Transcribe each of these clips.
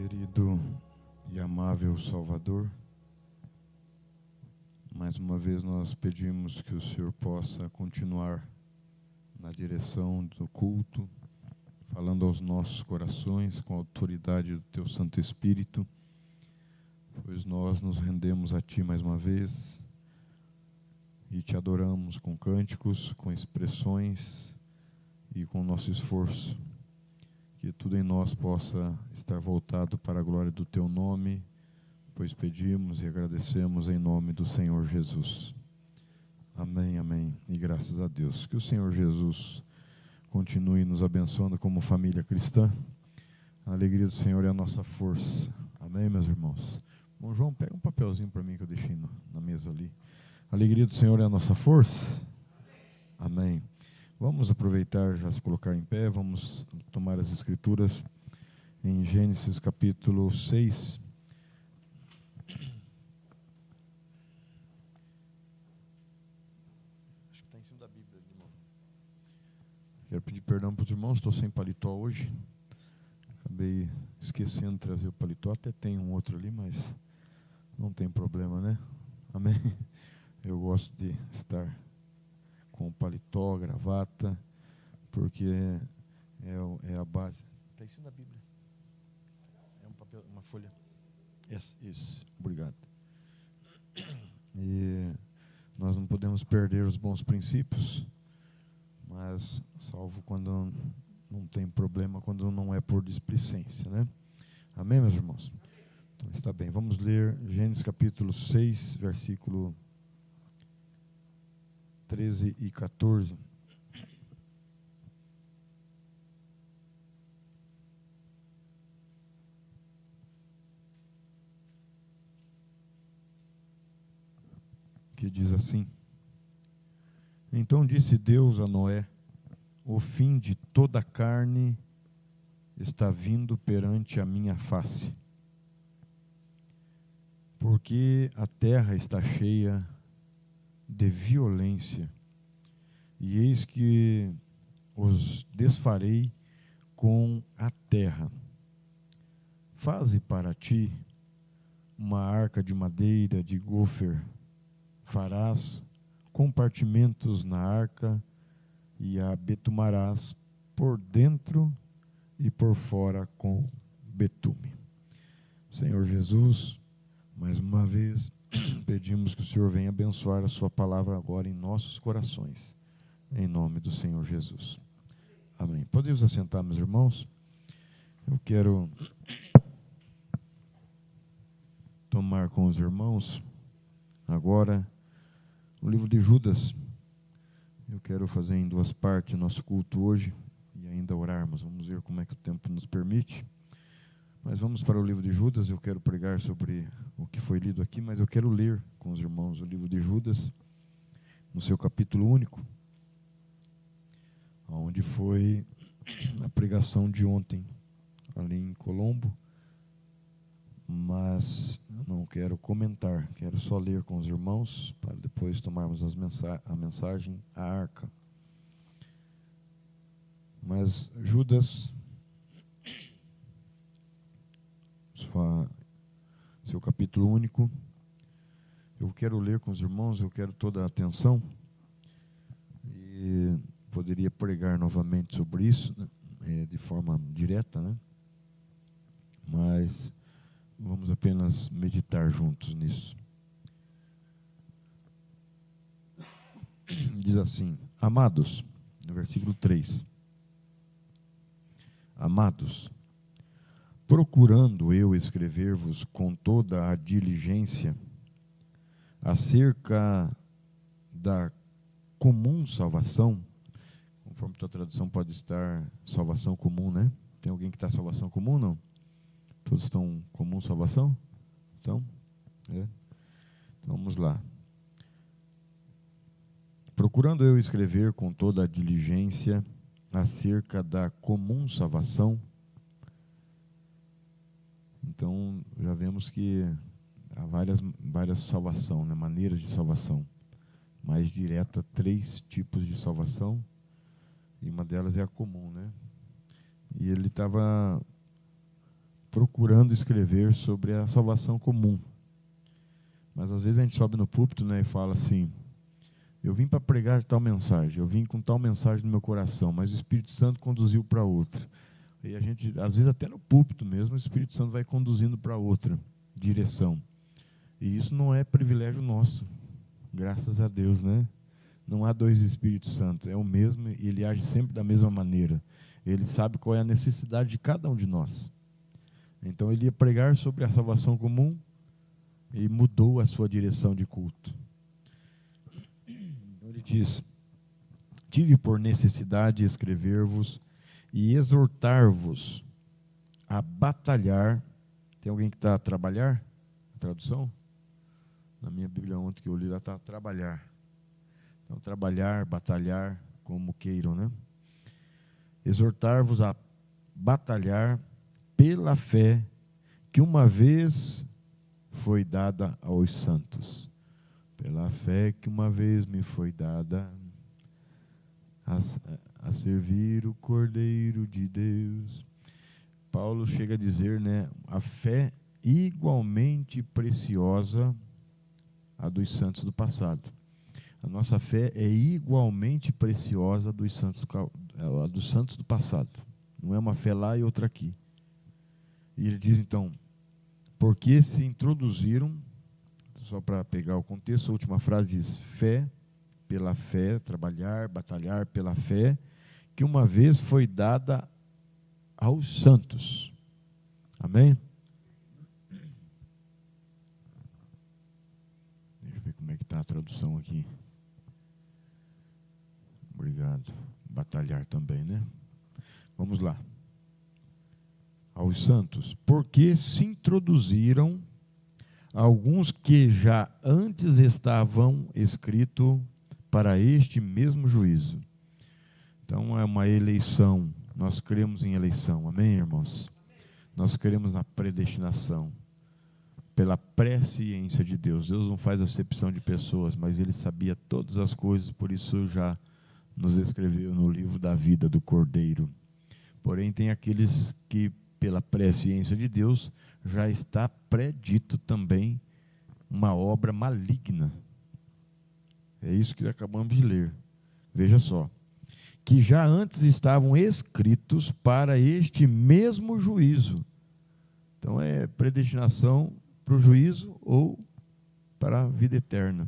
Querido e amável Salvador, mais uma vez nós pedimos que o Senhor possa continuar na direção do culto, falando aos nossos corações com a autoridade do Teu Santo Espírito, pois nós nos rendemos a Ti mais uma vez e Te adoramos com cânticos, com expressões e com o nosso esforço. Que tudo em nós possa estar voltado para a glória do Teu nome, pois pedimos e agradecemos em nome do Senhor Jesus. Amém, amém. E graças a Deus. Que o Senhor Jesus continue nos abençoando como família cristã. A alegria do Senhor é a nossa força. Amém, meus irmãos? Bom, João, pega um papelzinho para mim que eu deixei na mesa ali. A alegria do Senhor é a nossa força? Amém. Vamos aproveitar, já se colocar em pé, vamos tomar as escrituras em Gênesis capítulo 6. Acho que está em cima da Bíblia, irmão. Quero pedir perdão para os irmãos, estou sem paletó hoje. Acabei esquecendo de trazer o paletó, até tem um outro ali, mas não tem problema, né? Amém? Eu gosto de estar com paletó, gravata, porque é a base. Está em cima da Bíblia. É um papel, uma folha. Isso, obrigado. E nós não podemos perder os bons princípios, mas salvo quando não tem problema, quando não é por displicência, né? Amém, meus irmãos? Então está bem, vamos ler Gênesis capítulo 6, versículo 13 e 14. Que diz assim: Então disse Deus a Noé: o fim de toda a carne está vindo perante a minha face, porque a terra está cheia de violência, e eis que os desfarei com a terra. Faze para ti uma arca de madeira de gofer, farás compartimentos na arca e a betumarás por dentro e por fora com betume. Senhor Jesus, mais uma vez pedimos que o Senhor venha abençoar a sua palavra agora em nossos corações, em nome do Senhor Jesus. Amém. Podemos assentar, meus irmãos? Eu quero tomar com os irmãos agora o livro de Judas. Eu quero fazer em duas partes o nosso culto hoje e ainda orarmos. Vamos ver como é que o tempo nos permite. Mas vamos para o livro de Judas. Eu quero pregar sobre o que foi lido aqui, mas eu quero ler com os irmãos o livro de Judas, no seu capítulo único, onde foi a pregação de ontem, ali em Colombo. Mas não quero comentar, quero só ler com os irmãos, para depois tomarmos a mensagem, a arca. Mas Judas, seu capítulo único, eu quero ler com os irmãos, eu quero toda a atenção, e poderia pregar novamente sobre isso, né, de forma direta, né? Mas vamos apenas meditar juntos nisso. Diz assim: Amados, no versículo 3. Amados, procurando eu escrever-vos com toda a diligência acerca da comum salvação, conforme tua tradução pode estar salvação comum, né? Tem alguém que está salvação comum, não? Todos estão comum salvação? Então, então vamos lá. Procurando eu escrever com toda a diligência acerca da comum salvação. Então, já vemos que há várias salvação, né? Maneiras de salvação. Mais direta, 3 tipos de salvação, e uma delas é a comum, né? E ele estava procurando escrever sobre a salvação comum. Mas às vezes a gente sobe no púlpito, né, e fala assim: eu vim para pregar tal mensagem, eu vim com tal mensagem no meu coração, mas o Espírito Santo conduziu para outra. E a gente, às vezes até no púlpito mesmo, o Espírito Santo vai conduzindo para outra direção. E isso não é privilégio nosso, graças a Deus, né? Não há dois Espíritos Santos, é o mesmo e ele age sempre da mesma maneira. Ele sabe qual é a necessidade de cada um de nós. Então ele ia pregar sobre a salvação comum e mudou a sua direção de culto. Então ele diz: tive por necessidade escrever-vos e exortar-vos a batalhar. Tem alguém que está a trabalhar? A tradução? Na minha Bíblia ontem que eu li, lá está trabalhar. Então, trabalhar, batalhar, como queiram, né? Exortar-vos a batalhar pela fé que uma vez foi dada aos santos. Pela fé que uma vez me foi dada a servir o Cordeiro de Deus. Paulo chega a dizer, né, a fé igualmente preciosa a dos santos do passado. A nossa fé é igualmente preciosa a dos santos do passado. Não é uma fé lá e outra aqui. E ele diz então: porque se introduziram, só para pegar o contexto, a última frase diz: fé, pela fé, trabalhar, batalhar pela fé, que uma vez foi dada aos santos. Amém? Deixa eu ver como é que está a tradução aqui. Obrigado. Batalhar também, né? Vamos lá. Aos santos, porque se introduziram alguns que já antes estavam escritos para este mesmo juízo. Então é uma eleição. Nós cremos em eleição. Amém, irmãos? Nós cremos na predestinação. Pela presciência de Deus. Deus não faz acepção de pessoas, mas Ele sabia todas as coisas, por isso já nos escreveu no livro da vida do Cordeiro. Porém, tem aqueles que, pela presciência de Deus, já está predito também uma obra maligna. É isso que acabamos de ler. Veja só. Que já antes estavam escritos para este mesmo juízo. Então, é predestinação para o juízo ou para a vida eterna.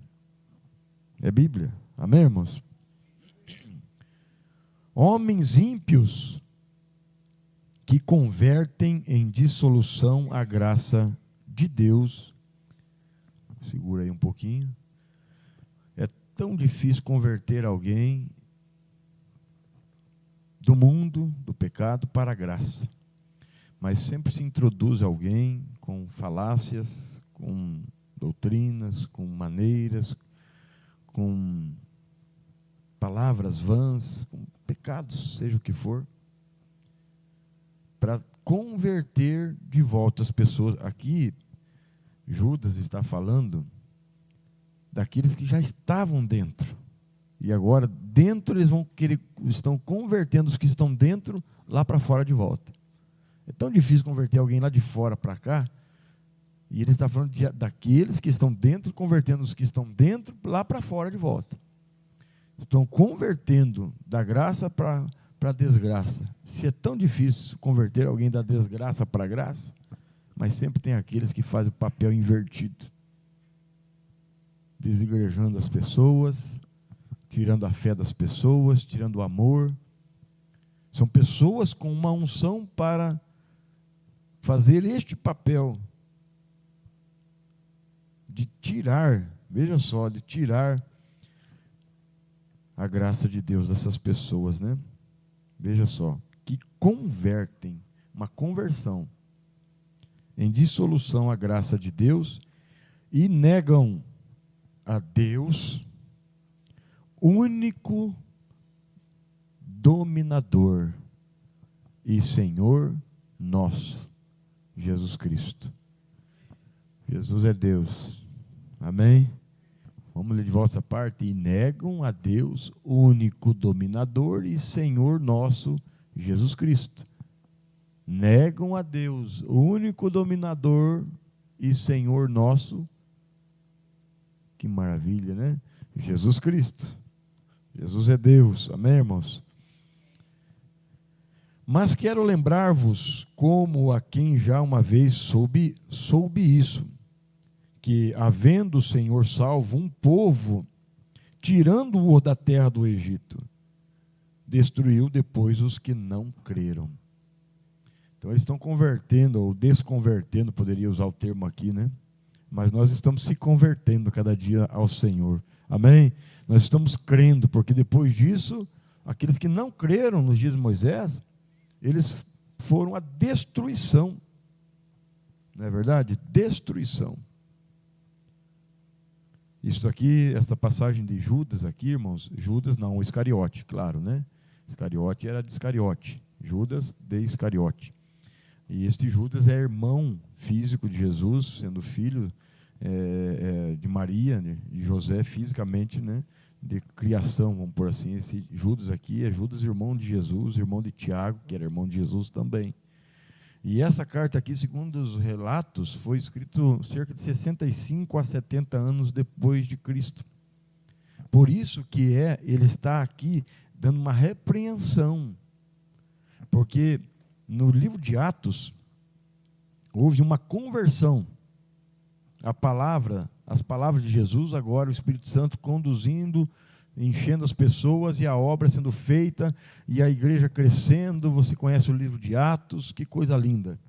É Bíblia. Amém, irmãos? Homens ímpios que convertem em dissolução a graça de Deus. Segura aí um pouquinho. É tão difícil converter alguém do mundo, do pecado, para a graça. Mas sempre se introduz alguém com falácias, com doutrinas, com maneiras, com palavras vãs, com pecados, seja o que for, para converter de volta as pessoas. Aqui, Judas está falando daqueles que já estavam dentro. E agora, dentro, eles estão convertendo os que estão dentro lá para fora de volta. É tão difícil converter alguém lá de fora para cá, e ele está falando daqueles que estão dentro, convertendo os que estão dentro lá para fora de volta. Estão convertendo da graça para a desgraça. Se é tão difícil converter alguém da desgraça para a graça, mas sempre tem aqueles que fazem o papel invertido. Desigrejando as pessoas, tirando a fé das pessoas, tirando o amor. São pessoas com uma unção para fazer este papel de tirar, veja só, de tirar a graça de Deus dessas pessoas, né? Veja só, que convertem, uma conversão em dissolução a graça de Deus e negam a Deus, único dominador e Senhor nosso, Jesus Cristo. Jesus é Deus. Amém? Vamos ler de volta essa parte. E negam a Deus, único dominador e Senhor nosso, Jesus Cristo. negam a Deus, o único dominador e Senhor nosso. Que maravilha, né? Jesus Cristo. Jesus é Deus, amém, irmãos? Mas quero lembrar-vos, como a quem já uma vez soube isso, que havendo o Senhor salvo um povo, tirando-o da terra do Egito, destruiu depois os que não creram. Então eles estão convertendo, ou desconvertendo, poderia usar o termo aqui, né? Mas nós estamos se convertendo cada dia ao Senhor, amém? Nós estamos crendo, porque depois disso, aqueles que não creram nos dias de Moisés, eles foram à destruição, não é verdade? Destruição. Isso aqui, essa passagem de Judas aqui, irmãos, Judas não, o Iscariote, claro, né? Iscariote era de Iscariote, Judas de Iscariote. E este Judas é irmão físico de Jesus, sendo filho de Maria, de José fisicamente, né? De criação, vamos por assim. Esse Judas aqui é Judas, irmão de Jesus, irmão de Tiago, que era irmão de Jesus também. E essa carta aqui, segundo os relatos, foi escrito cerca de 65 a 70 anos depois de Cristo. Por isso que ele está aqui dando uma repreensão, porque no livro de Atos houve uma conversão. As palavras de Jesus, agora o Espírito Santo conduzindo, enchendo as pessoas, e a obra sendo feita, e a igreja crescendo. Você conhece o livro de Atos, que coisa linda.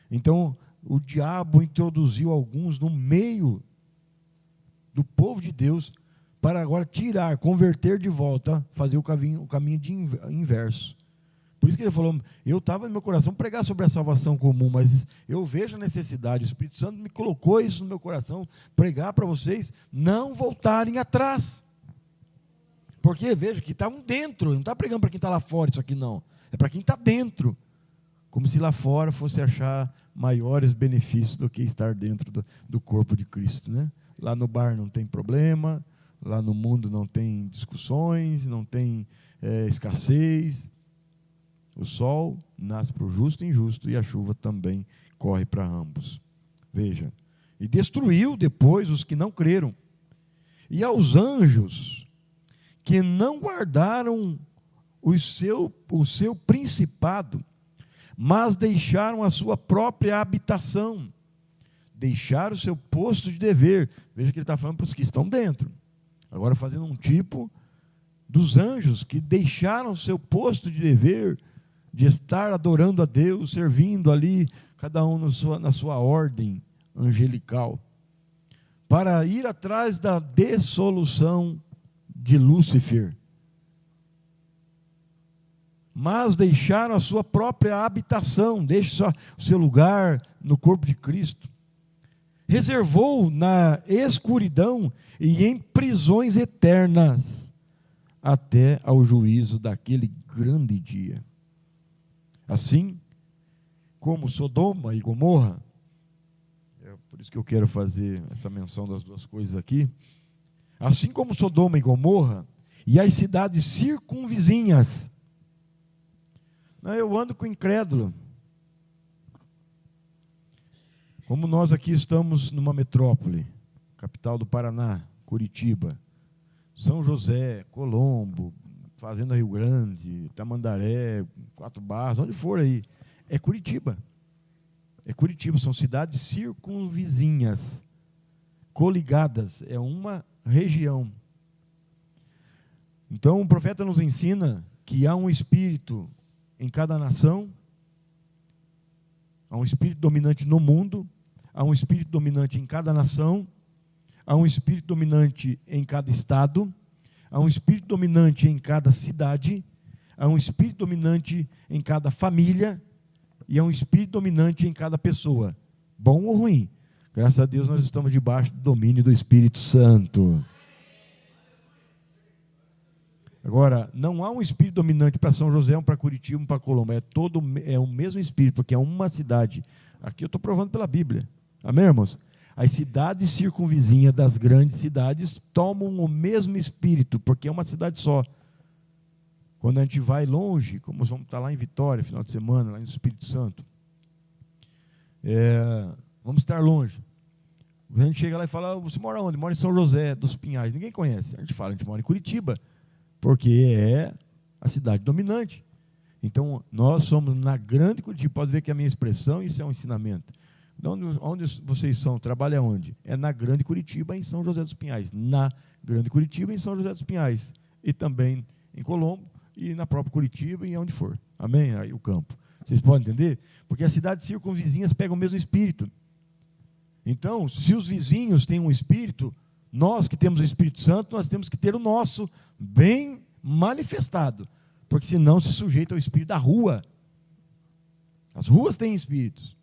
Então, o diabo introduziu alguns no meio do povo de Deus, para agora tirar, converter de volta, fazer o caminho de inverso. Por isso que ele falou, eu estava no meu coração pregar sobre a salvação comum, mas eu vejo a necessidade, o Espírito Santo me colocou isso no meu coração, pregar para vocês não voltarem atrás. Porque veja que estavam dentro, não está pregando para quem está lá fora isso aqui não, é para quem está dentro, como se lá fora fosse achar maiores benefícios do que estar dentro do corpo de Cristo, né? Lá no bar não tem problema, lá no mundo não tem discussões, não tem escassez. O sol nasce para o justo e injusto, e a chuva também corre para ambos. Veja, e destruiu depois os que não creram. E aos anjos que não guardaram o seu principado, mas deixaram a sua própria habitação, deixaram o seu posto de dever. Veja que ele está falando para os que estão dentro. Agora fazendo um tipo dos anjos que deixaram o seu posto de dever, de estar adorando a Deus, servindo ali, cada um na sua ordem angelical, para ir atrás da dissolução de Lúcifer. Mas deixaram a sua própria habitação, deixe o seu lugar no corpo de Cristo. Reservou na escuridão e em prisões eternas, até ao juízo daquele grande dia. Assim como Sodoma e Gomorra, é por isso que eu quero fazer essa menção das duas coisas aqui, assim como Sodoma e Gomorra, e as cidades circunvizinhas. Eu ando com incrédulo, como nós aqui estamos numa metrópole, capital do Paraná, Curitiba, São José, Colombo, Fazenda Rio Grande, Tamandaré, Quatro Barras, onde for aí, é Curitiba. É Curitiba, são cidades circunvizinhas, coligadas, é uma região. Então o profeta nos ensina que há um espírito em cada nação, há um espírito dominante no mundo, há um espírito dominante em cada nação, há um espírito dominante em cada estado, há um espírito dominante em cada cidade, há um espírito dominante em cada família, e há um espírito dominante em cada pessoa, bom ou ruim. Graças a Deus nós estamos debaixo do domínio do Espírito Santo. Agora, não há um espírito dominante para São José, um para Curitiba, um para Colombo, é o mesmo espírito, porque é uma cidade. Aqui eu estou provando pela Bíblia, amém, irmãos? As cidades circunvizinhas das grandes cidades tomam o mesmo espírito, porque é uma cidade só. Quando a gente vai longe, como nós vamos estar lá em Vitória, final de semana, lá no Espírito Santo, vamos estar longe. A gente chega lá e fala, você mora onde? Mora em São José dos Pinhais. Ninguém conhece. A gente fala, a gente mora em Curitiba, porque é a cidade dominante. Então, nós somos na grande Curitiba. Pode ver que a minha expressão, isso é um ensinamento. Onde vocês são? Trabalha onde? É na grande Curitiba, em São José dos Pinhais. Na grande Curitiba, em São José dos Pinhais. E também em Colombo, e na própria Curitiba, e onde for. Amém? Aí o campo. Vocês podem entender? Porque as cidades circunvizinhas pegam o mesmo espírito. Então, se os vizinhos têm um espírito, nós que temos o Espírito Santo, nós temos que ter o nosso bem manifestado. Porque senão se sujeita ao espírito da rua. As ruas têm espíritos.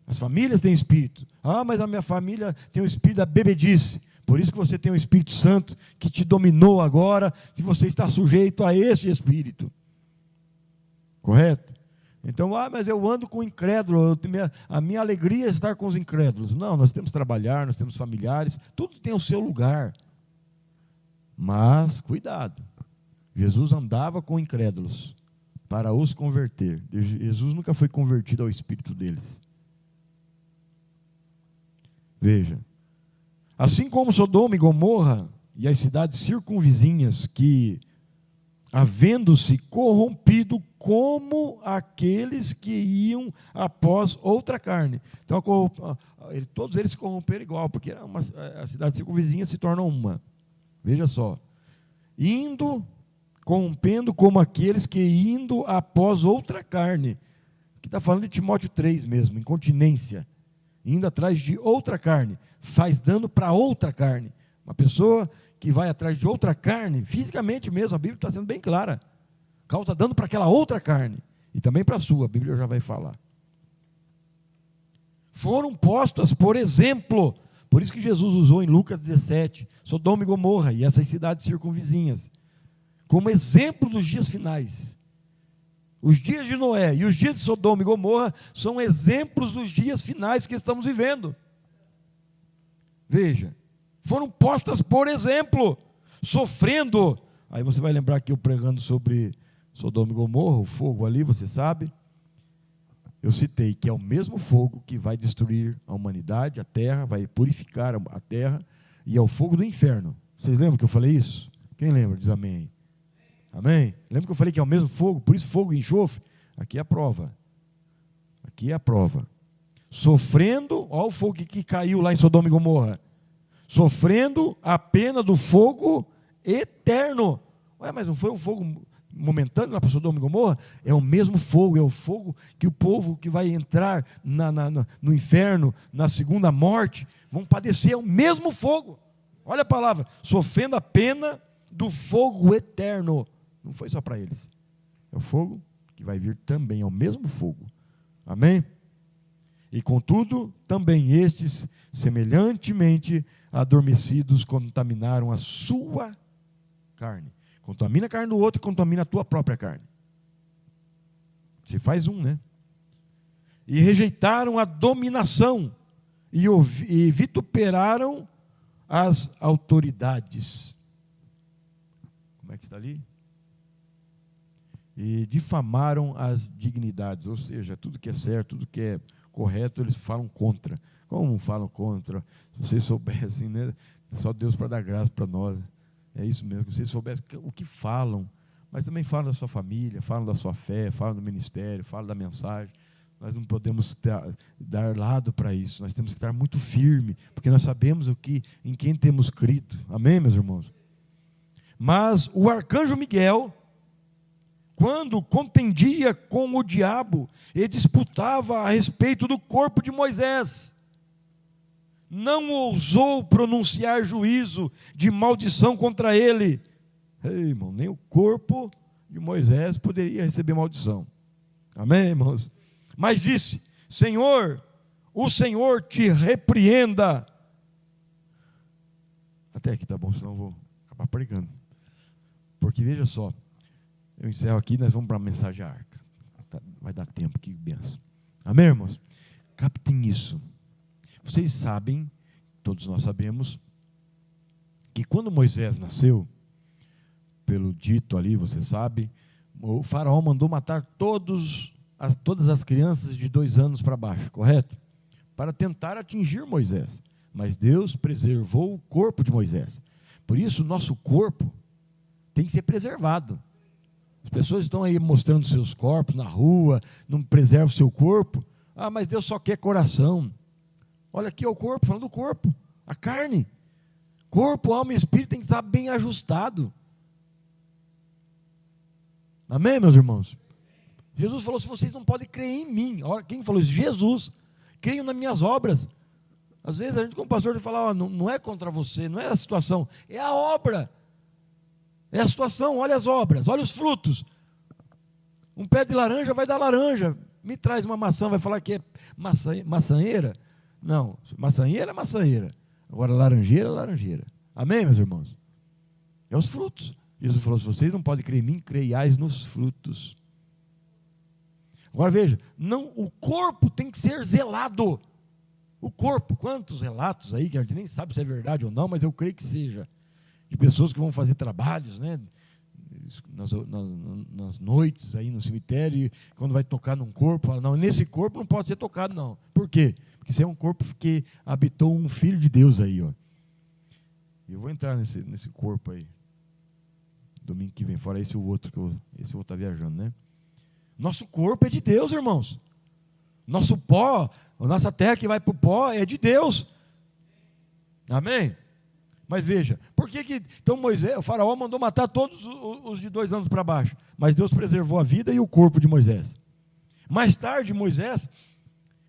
As famílias têm espírito. Ah, mas a minha família tem o espírito da bebedice. Por isso que você tem o Espírito Santo que te dominou agora, que você está sujeito a esse espírito. Correto? Então, mas eu ando com incrédulo, a minha alegria é estar com os incrédulos. Não, nós temos que trabalhar, nós temos familiares, tudo tem o seu lugar. Mas, cuidado, Jesus andava com incrédulos para os converter. Jesus nunca foi convertido ao espírito deles. Veja, assim como Sodoma e Gomorra e as cidades circunvizinhas que, havendo-se corrompido como aqueles que iam após outra carne. Então, todos eles se corromperam igual, porque a cidade circunvizinha se torna uma. Veja só. Corrompendo como aqueles que indo após outra carne. Aqui está falando de Timóteo 3 mesmo, incontinência. Indo atrás de outra carne. Faz dano para outra carne. Uma pessoa que vai atrás de outra carne, fisicamente mesmo, a Bíblia está sendo bem clara, causa dano para aquela outra carne, e também para a sua, a Bíblia já vai falar. Foram postas, por exemplo, por isso que Jesus usou em Lucas 17, Sodoma e Gomorra, e essas cidades circunvizinhas, como exemplo dos dias finais. Os dias de Noé e os dias de Sodoma e Gomorra são exemplos dos dias finais que estamos vivendo. Veja, foram postas, por exemplo, sofrendo. Aí você vai lembrar que eu pregando sobre Sodoma e Gomorra, o fogo ali, você sabe. Eu citei que é o mesmo fogo que vai destruir a humanidade, a terra, vai purificar a terra, e é o fogo do inferno. Vocês lembram que eu falei isso? Quem lembra? Diz amém. Amém? Lembra que eu falei que é o mesmo fogo, por isso fogo e enxofre? Aqui é a prova. Aqui é a prova. Sofrendo, olha o fogo que caiu lá em Sodoma e Gomorra. Sofrendo a pena do fogo eterno. Ué, mas não foi um fogo momentâneo lá para Sodoma e Gomorra? É o mesmo fogo, é o fogo que o povo que vai entrar no inferno, na segunda morte, vão padecer, é o mesmo fogo. Olha a palavra, sofrendo a pena do fogo eterno. Não foi só para eles. É o fogo que vai vir também, é o mesmo fogo. Amém? E contudo, também estes, semelhantemente adormecidos, contaminaram a sua carne. Contamina a carne do outro, contamina a tua própria carne. Você faz um, né? E rejeitaram a dominação e vituperaram as autoridades. Como é que está ali? E difamaram as dignidades, ou seja, tudo que é certo, tudo que é correto, eles falam contra. Como falam contra? Se vocês soubessem, né? Só Deus para dar graça para nós. É isso mesmo, se vocês soubessem o que falam, mas também falam da sua família, falam da sua fé, falam do ministério, falam da mensagem. Nós não podemos dar lado para isso, nós temos que estar muito firme, porque nós sabemos em quem temos crido. Amém, meus irmãos? Mas o arcanjo Miguel, quando contendia com o diabo e disputava a respeito do corpo de Moisés, não ousou pronunciar juízo de maldição contra ele. Ei, irmão, nem o corpo de Moisés poderia receber maldição. Amém, irmãos? Mas disse: Senhor, o Senhor te repreenda. Até aqui tá bom, senão eu vou acabar pregando. Porque veja só, eu encerro aqui, nós vamos para a mensagem à arca. Vai dar tempo, que benção. Amém, irmãos? Captem isso. Vocês sabem, todos nós sabemos, que quando Moisés nasceu, pelo dito ali, você sabe, o faraó mandou matar todas as crianças de 2 anos para baixo, correto? Para tentar atingir Moisés. Mas Deus preservou o corpo de Moisés. Por isso, o nosso corpo tem que ser preservado. As pessoas estão aí mostrando seus corpos na rua, não preservam o seu corpo. Ah, mas Deus só quer coração. Olha aqui o corpo, falando do corpo, a carne. Corpo, alma e espírito tem que estar bem ajustado. Amém, meus irmãos? Jesus falou, se vocês não podem crer em mim. Olha, quem falou isso? Jesus. Creiam nas minhas obras. Às vezes a gente como pastor fala, oh, não é contra você, não é a situação, é a obra. É a situação, olha as obras, olha os frutos. Um pé de laranja vai dar laranja. Me traz uma maçã, vai falar que é maçanheira? Não, maçanheira é maçanheira. Agora laranjeira é laranjeira. Amém, meus irmãos? É os frutos. Jesus falou, se vocês não podem crer em mim, creiais nos frutos. Agora veja, o corpo tem que ser zelado. O corpo, quantos relatos aí, que a gente nem sabe se é verdade ou não, mas eu creio que seja, de pessoas que vão fazer trabalhos, né, nas noites aí no cemitério, e quando vai tocar num corpo, fala, não, nesse corpo não pode ser tocado não. Por quê? Porque esse é um corpo que habitou um filho de Deus aí, ó. Eu vou entrar nesse corpo aí, domingo que vem, fora esse o outro, esse eu vou estar viajando, né? Nosso corpo é de Deus, irmãos. Nosso pó, a nossa terra que vai para o pó é de Deus. Amém? Mas veja, por que então Moisés, o faraó mandou matar todos os de 2 anos para baixo, mas Deus preservou a vida e o corpo de Moisés. Mais tarde, Moisés,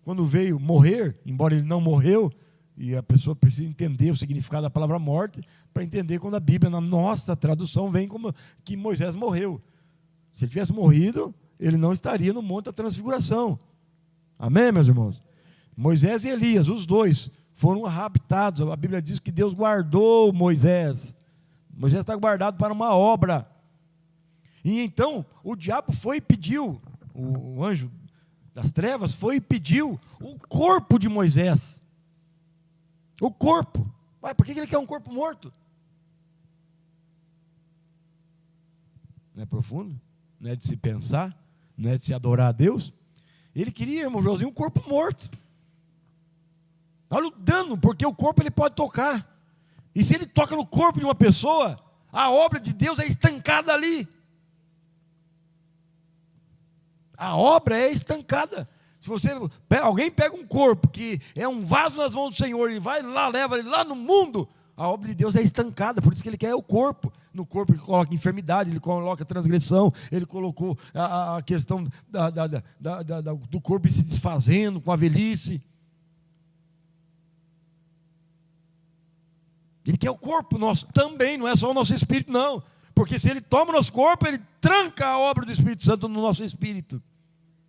quando veio morrer, embora ele não morreu, e a pessoa precisa entender o significado da palavra morte, para entender quando a Bíblia, na nossa tradução, vem como que Moisés morreu. Se ele tivesse morrido, ele não estaria no Monte da Transfiguração. Amém, meus irmãos? Moisés e Elias, os dois, foram raptados. A Bíblia diz que Deus guardou Moisés. Moisés está guardado para uma obra. E então, o diabo foi e pediu, o anjo das trevas foi e pediu o corpo de Moisés. O corpo. Ué, por que ele quer um corpo morto? Não é profundo? Não é de se pensar? Não é de se adorar a Deus? Ele queria, irmão Joãozinho, um corpo morto. Olha o dano, porque o corpo ele pode tocar. E se ele toca no corpo de uma pessoa, a obra de Deus é estancada ali. A obra é estancada. Se alguém pega um corpo que é um vaso nas mãos do Senhor e vai lá, leva ele lá no mundo, a obra de Deus é estancada. Por isso que ele quer o corpo. No corpo ele coloca enfermidade, ele coloca transgressão, ele colocou a questão do corpo se desfazendo com a velhice. Ele quer o corpo nosso também, não é só o nosso espírito não, porque se ele toma o nosso corpo, ele tranca a obra do Espírito Santo no nosso espírito.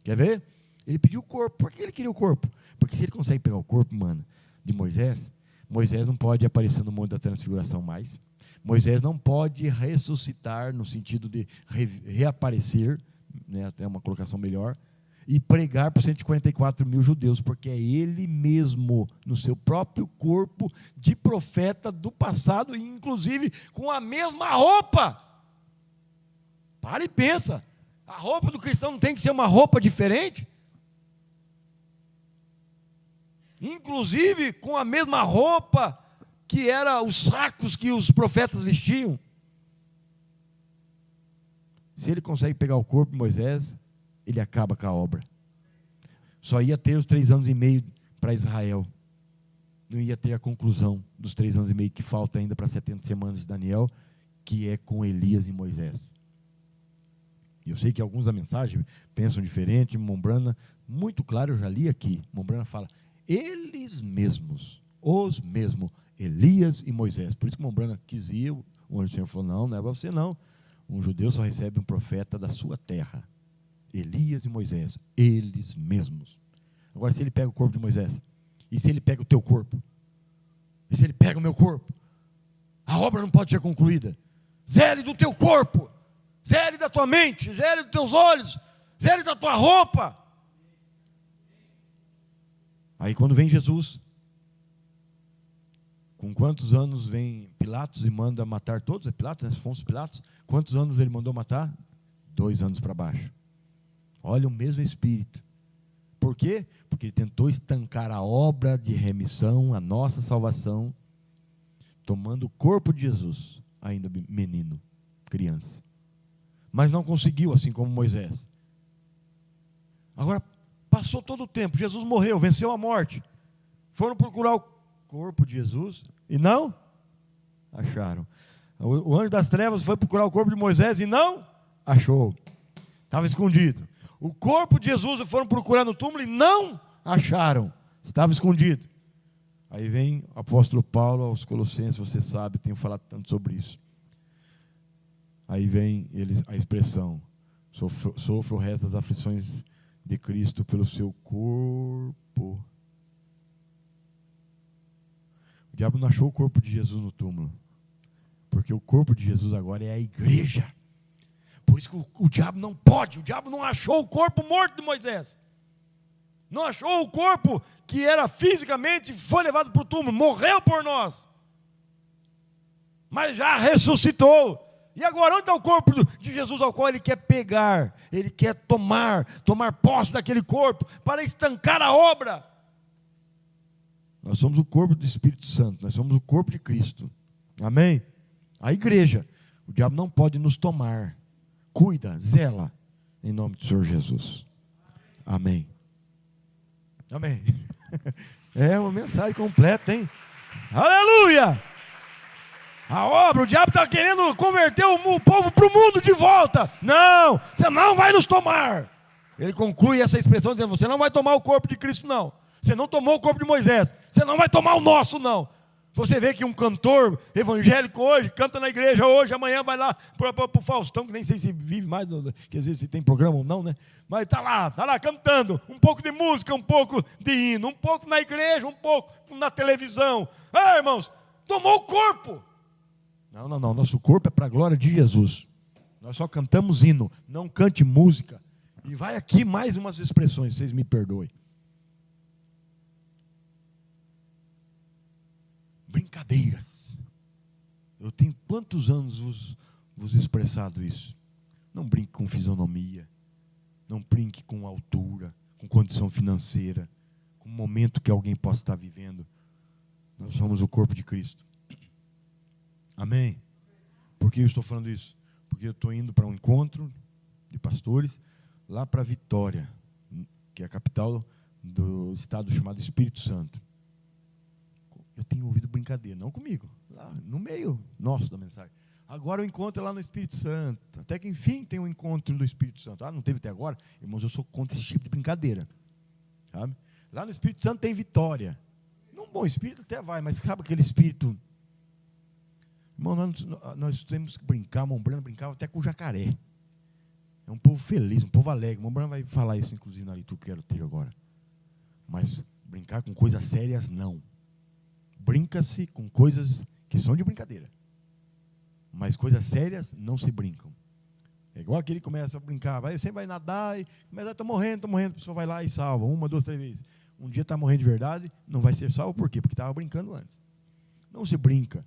Quer ver? Ele pediu o corpo. Por que ele queria o corpo? Porque se ele consegue pegar o corpo, mano, de Moisés, Moisés não pode aparecer no Monte da Transfiguração mais. Moisés não pode ressuscitar no sentido de reaparecer, né, até uma colocação melhor, e pregar para 144 mil judeus, porque é ele mesmo, no seu próprio corpo de profeta do passado, e inclusive com a mesma roupa. Para e pensa, a roupa do cristão não tem que ser uma roupa diferente? Inclusive com a mesma roupa que era os sacos que os profetas vestiam. Se ele consegue pegar o corpo de Moisés, ele acaba com a obra. Só ia ter os 3 anos e meio para Israel. Não ia ter a conclusão dos 3 anos e meio que falta ainda para 70 semanas de Daniel, que é com Elias e Moisés. E eu sei que alguns da mensagem pensam diferente. Mombrana, muito claro, eu já li aqui. Mombrana fala, eles mesmos, os mesmos, Elias e Moisés. Por isso que Mombrana quis ir, onde o Senhor falou, não é para você não. Um judeu só recebe um profeta da sua terra. Elias e Moisés, eles mesmos. Agora, se ele pega o corpo de Moisés, e se ele pega o teu corpo, e se ele pega o meu corpo, a obra não pode ser concluída. Zele do teu corpo, zele da tua mente, zele dos teus olhos, zele da tua roupa. Aí quando vem Jesus, Com quantos anos vem Pilatos e manda matar todos? É Pilatos, né? Afonso Pilatos. Quantos anos ele mandou matar? 2 anos para baixo. Olha o mesmo espírito. Por quê? Porque ele tentou estancar a obra de remissão, a nossa salvação, tomando o corpo de Jesus, ainda menino, criança. Mas não conseguiu, assim como Moisés. Agora, passou todo o tempo, Jesus morreu, venceu a morte. Foram procurar o corpo de Jesus e não acharam. O anjo das trevas foi procurar o corpo de Moisés e não achou. Estava escondido. O corpo de Jesus foram procurar no túmulo e não acharam. Estava escondido. Aí vem o apóstolo Paulo aos Colossenses, você sabe, tenho falado tanto sobre isso. Aí vem a expressão: sofra o resto das aflições de Cristo pelo seu corpo. O diabo não achou o corpo de Jesus no túmulo, porque o corpo de Jesus agora é a igreja. Por isso que o diabo não pode, o diabo não achou o corpo morto de Moisés. Não achou o corpo que era fisicamente, foi levado para o túmulo, morreu por nós. Mas já ressuscitou. E agora, onde está o corpo de Jesus ao qual ele quer pegar? Ele quer tomar posse daquele corpo para estancar a obra. Nós somos o corpo do Espírito Santo, nós somos o corpo de Cristo. Amém? A igreja, o diabo não pode nos tomar. Cuida, zela, em nome do Senhor Jesus. Amém. Amém. É uma mensagem completa, hein? Aleluia! A obra, o diabo está querendo converter o povo para o mundo de volta. Não, você não vai nos tomar. Ele conclui essa expressão dizendo: você não vai tomar o corpo de Cristo, não. Você não tomou o corpo de Moisés, você não vai tomar o nosso, não. Você vê que um cantor evangélico hoje, canta na igreja hoje, amanhã vai lá para o Faustão, que nem sei se vive mais, que às vezes se tem programa ou não, né? Mas está lá cantando, um pouco de música, um pouco de hino, um pouco na igreja, um pouco na televisão. Ah, irmãos, tomou o corpo. Não, nosso corpo é para a glória de Jesus. Nós só cantamos hino, não cante música. E vai aqui mais umas expressões, vocês me perdoem. Brincadeiras. Eu tenho quantos anos vos expressado isso? Não brinque com fisionomia, não brinque com altura, com condição financeira, com o momento que alguém possa estar vivendo. Nós somos o corpo de Cristo. Amém? Por que eu estou falando isso? Porque eu estou indo para um encontro de pastores lá para Vitória, que é a capital do estado chamado Espírito Santo. Eu tenho ouvido brincadeira, não comigo, lá no meio nosso da mensagem. Agora o encontro é lá no Espírito Santo. Até que enfim tem um encontro do Espírito Santo. Ah, não teve até agora? Irmãos, eu sou contra esse tipo de brincadeira. Sabe? Lá no Espírito Santo tem Vitória. Num bom espírito até vai, mas sabe aquele espírito... Irmão, nós temos que brincar. Mombrana brincava até com o jacaré. É um povo feliz, um povo alegre. Mombrana vai falar isso, inclusive, na liturgia que eu quero ter agora. Mas brincar com coisas sérias, não. Brinca-se com coisas que são de brincadeira. Mas coisas sérias não se brincam. É igual aquele que começa a brincar, você vai nadar e começa, estou morrendo, a pessoa vai lá e salva, 1, 2, 3 vezes. Um dia está morrendo de verdade, não vai ser salvo, por quê? Porque estava brincando antes. Não se brinca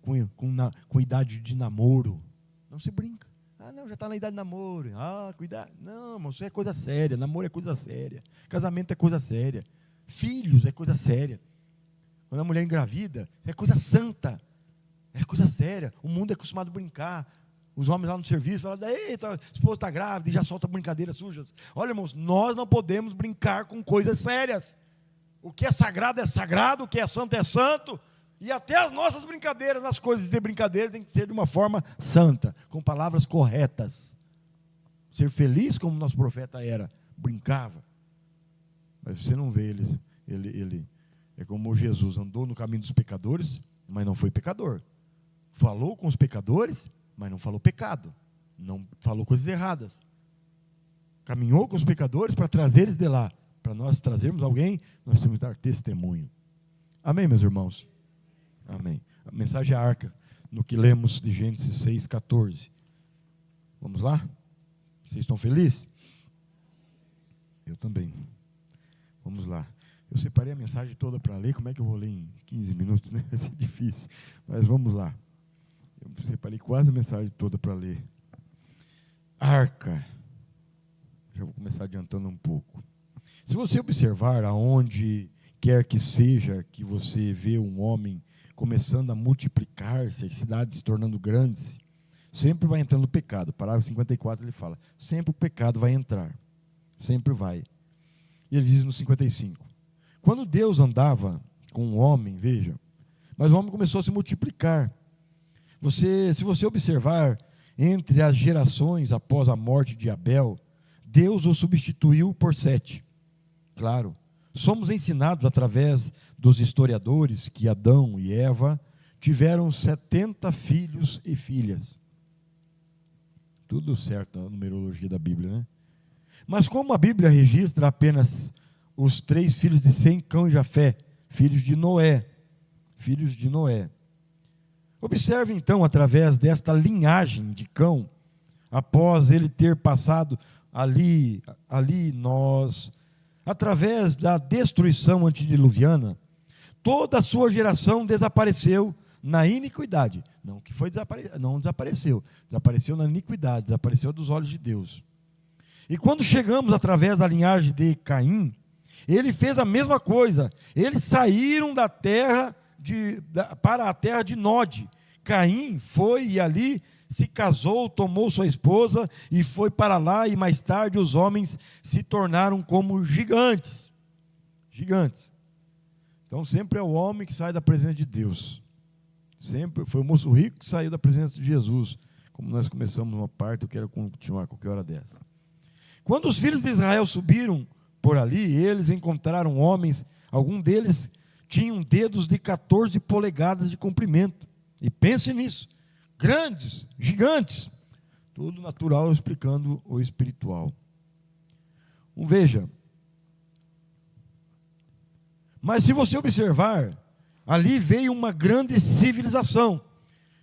com idade de namoro. Não se brinca. Ah, não, já está na idade de namoro. Ah, cuidado. Não, mas isso é coisa séria, namoro é coisa séria, casamento é coisa séria, filhos é coisa séria. Quando a mulher engravida, é coisa santa, é coisa séria. O mundo é acostumado a brincar. Os homens lá no serviço falam: eita, a esposa está grávida e já solta brincadeiras sujas. Olha, irmãos, nós não podemos brincar com coisas sérias. O que é sagrado, o que é santo, e até as nossas brincadeiras, nas coisas de brincadeira, tem que ser de uma forma santa, com palavras corretas. Ser feliz como nosso profeta era, brincava. Mas você não vê ele é como Jesus, andou no caminho dos pecadores, mas não foi pecador. Falou com os pecadores, mas não falou pecado. Não falou coisas erradas. Caminhou com os pecadores para trazer eles de lá. Para nós trazermos alguém, nós temos que dar testemunho. Amém, meus irmãos? Amém. A mensagem é arca, no que lemos de Gênesis 6,14. Vamos lá? Vocês estão felizes? Eu também. Vamos lá. Eu separei a mensagem toda para ler, como é que eu vou ler em 15 minutos, né? Vai ser difícil, mas vamos lá. Eu separei quase a mensagem toda para ler. Arca. Já vou começar adiantando um pouco. Se você observar aonde quer que seja que você vê um homem começando a multiplicar-se, as cidades se tornando grandes, sempre vai entrando o pecado. Parágrafo 54 ele fala, sempre o pecado vai entrar, sempre vai. E ele diz no 55, quando Deus andava com o homem, veja, mas o homem começou a se multiplicar. Se você observar, entre as gerações após a morte de Abel, Deus o substituiu por 7. Claro, somos ensinados através dos historiadores que Adão e Eva tiveram 70 filhos e filhas. Tudo certo na numerologia da Bíblia, né? Mas como a Bíblia registra apenas os 3 filhos de Sem, Cão e Jafé, filhos de Noé. Observe então, através desta linhagem de Cão, após ele ter passado através da destruição antediluviana, toda a sua geração desapareceu na iniquidade. Não desapareceu na iniquidade, desapareceu dos olhos de Deus. E quando chegamos através da linhagem de Caim, ele fez a mesma coisa. Eles saíram da terra para a terra de Nod. Caim foi e ali se casou, tomou sua esposa e foi para lá, e mais tarde os homens se tornaram como gigantes. Então sempre é o homem que sai da presença de Deus. Sempre foi o moço rico que saiu da presença de Jesus. Como nós começamos uma parte, eu quero continuar qualquer hora dessa. Quando os filhos de Israel subiram por ali, eles encontraram homens, alguns deles tinham dedos de 14 polegadas de comprimento. E pense nisso, grandes, gigantes, tudo natural explicando o espiritual. Veja, mas se você observar, ali veio uma grande civilização,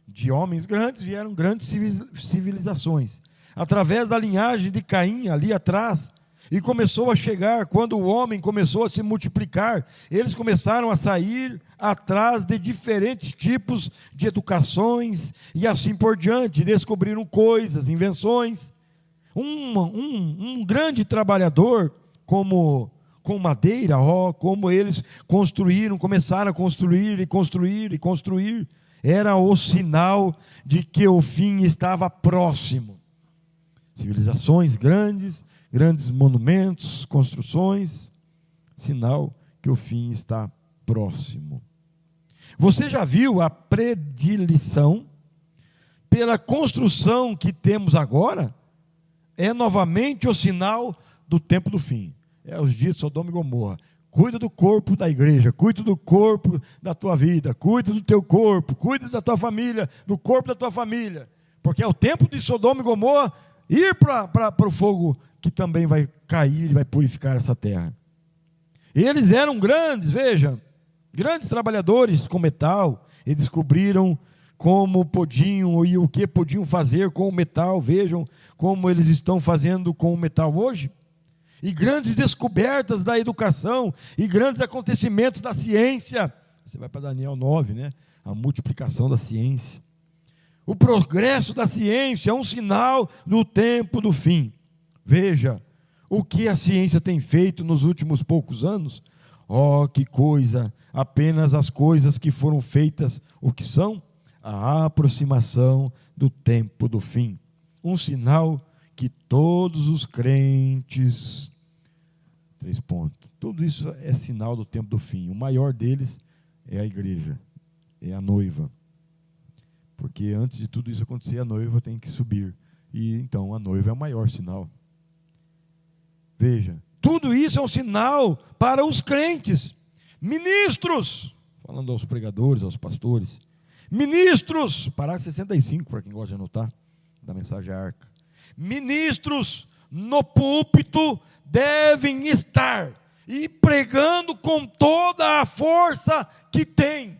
de homens grandes vieram grandes civilizações, através da linhagem de Caim ali atrás, e começou a chegar, quando o homem começou a se multiplicar, eles começaram a sair atrás de diferentes tipos de educações, e assim por diante, descobriram coisas, invenções. Um grande trabalhador, com madeira, como eles começaram a construir, era o sinal de que o fim estava próximo. Civilizações grandes monumentos, construções, sinal que o fim está próximo. Você já viu a predileção pela construção que temos agora? É novamente o sinal do tempo do fim. É os dias de Sodoma e Gomorra. Cuida do corpo da igreja, cuida do corpo da tua vida, cuida do teu corpo, cuida da tua família, do corpo da tua família. Porque é o tempo de Sodoma e Gomorra ir para o fogo que também vai cair e vai purificar essa terra. Eles eram grandes, veja, grandes trabalhadores com metal, e descobriram como podiam e o que podiam fazer com o metal. Vejam como eles estão fazendo com o metal hoje. E grandes descobertas da educação, e grandes acontecimentos da ciência. Você vai para Daniel 9, né? A multiplicação da ciência. O progresso da ciência é um sinal do tempo do fim. Veja o que a ciência tem feito nos últimos poucos anos. Oh, que coisa! Apenas as coisas que foram feitas, o que são? A aproximação do tempo do fim. Um sinal que todos os crentes... 3 pontos. Tudo isso é sinal do tempo do fim. O maior deles é a igreja, é a noiva. Porque antes de tudo isso acontecer, a noiva tem que subir. E então a noiva é o maior sinal. Veja, tudo isso é um sinal para os crentes, ministros, falando aos pregadores, aos pastores, ministros, parágrafo 65, para quem gosta de anotar, da mensagem Arca. Ministros no púlpito devem estar e pregando com toda a força que tem,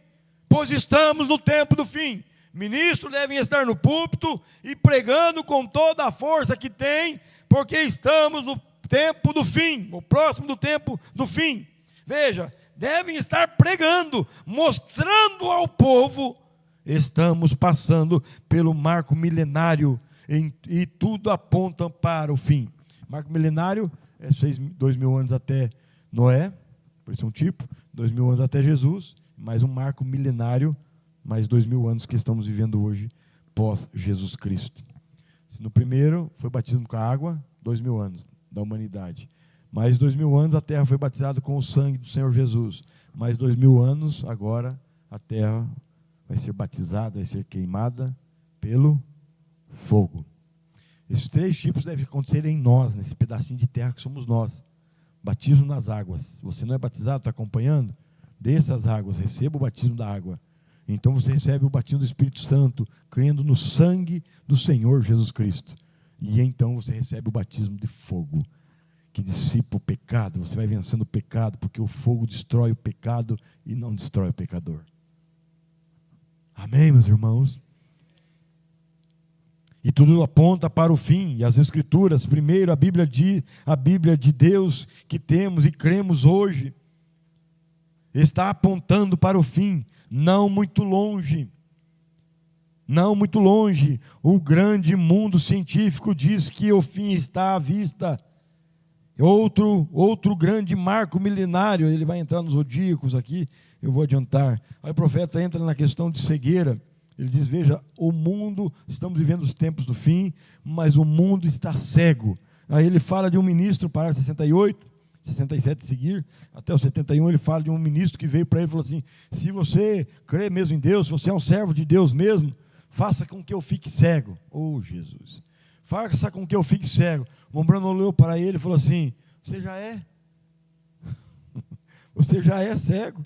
pois estamos no tempo do fim. Ministros devem estar no púlpito e pregando com toda a força que tem, porque estamos no tempo do fim, o próximo do tempo do fim. Veja, devem estar pregando, mostrando ao povo, estamos passando pelo marco milenário e tudo aponta para o fim. Marco milenário é 2.000 anos até Noé, por isso é um tipo, 2.000 anos até Jesus, mais um marco milenário, mais 2.000 anos que estamos vivendo hoje, pós Jesus Cristo. No primeiro foi batismo com a água, 2.000 anos da humanidade. Mais 2.000 anos a terra foi batizada com o sangue do Senhor Jesus. Mais 2.000 anos agora a terra vai ser batizada, vai ser queimada pelo fogo. Esses 3 tipos devem acontecer em nós, nesse pedacinho de terra que somos nós. Batismo nas águas. Você não é batizado, está acompanhando? Desça as águas, receba o batismo da água. Então você recebe o batismo do Espírito Santo, crendo no sangue do Senhor Jesus Cristo. E então você recebe o batismo de fogo, que dissipa o pecado. Você vai vencendo o pecado, porque o fogo destrói o pecado e não destrói o pecador. Amém, meus irmãos? E tudo aponta para o fim, e as Escrituras, primeiro a Bíblia de Deus que temos e cremos hoje, está apontando para o fim, não muito longe. Não muito longe, o grande mundo científico diz que o fim está à vista. Outro grande marco milenário, ele vai entrar nos zodíacos aqui, eu vou adiantar. Aí o profeta entra na questão de cegueira. Ele diz, veja, o mundo, estamos vivendo os tempos do fim, mas o mundo está cego. Aí ele fala de um ministro, para 68, 67 seguir, até o 71, ele fala de um ministro que veio para ele e falou assim, se você crê mesmo em Deus, se você é um servo de Deus mesmo, faça com que eu fique cego. Oh, Jesus! Faça com que eu fique cego. O Mombrano olhou para ele e falou assim, você já é? Você já é cego?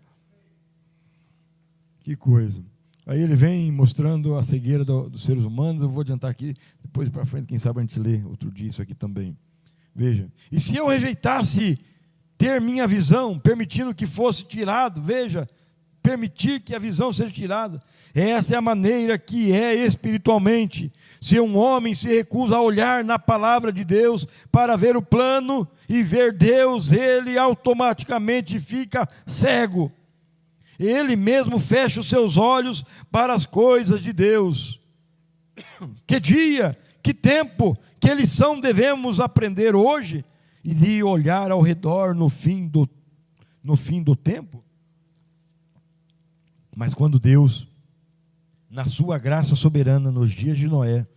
Que coisa! Aí ele vem mostrando a cegueira dos seres humanos. Eu vou adiantar aqui, depois para frente, quem sabe a gente lê outro dia isso aqui também. Veja, e se eu rejeitasse ter minha visão, permitindo que fosse tirado, veja, permitir que a visão seja tirada, essa é a maneira que é espiritualmente. Se um homem se recusa a olhar na palavra de Deus para ver o plano e ver Deus, ele automaticamente fica cego. Ele mesmo fecha os seus olhos para as coisas de Deus. Que dia, que tempo, que lição devemos aprender hoje e de olhar ao redor no fim do tempo? Mas quando Deus, na sua graça soberana, nos dias de Noé,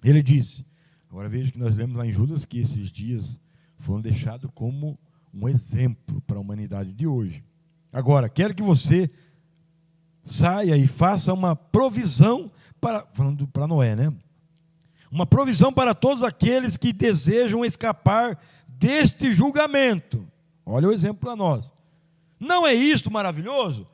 Ele disse, agora veja que nós lemos lá em Judas que esses dias foram deixados como um exemplo para a humanidade de hoje. Agora, quero que você saia e faça uma provisão falando para Noé, né? Uma provisão para todos aqueles que desejam escapar deste julgamento. Olha o exemplo para nós. Não é isto maravilhoso?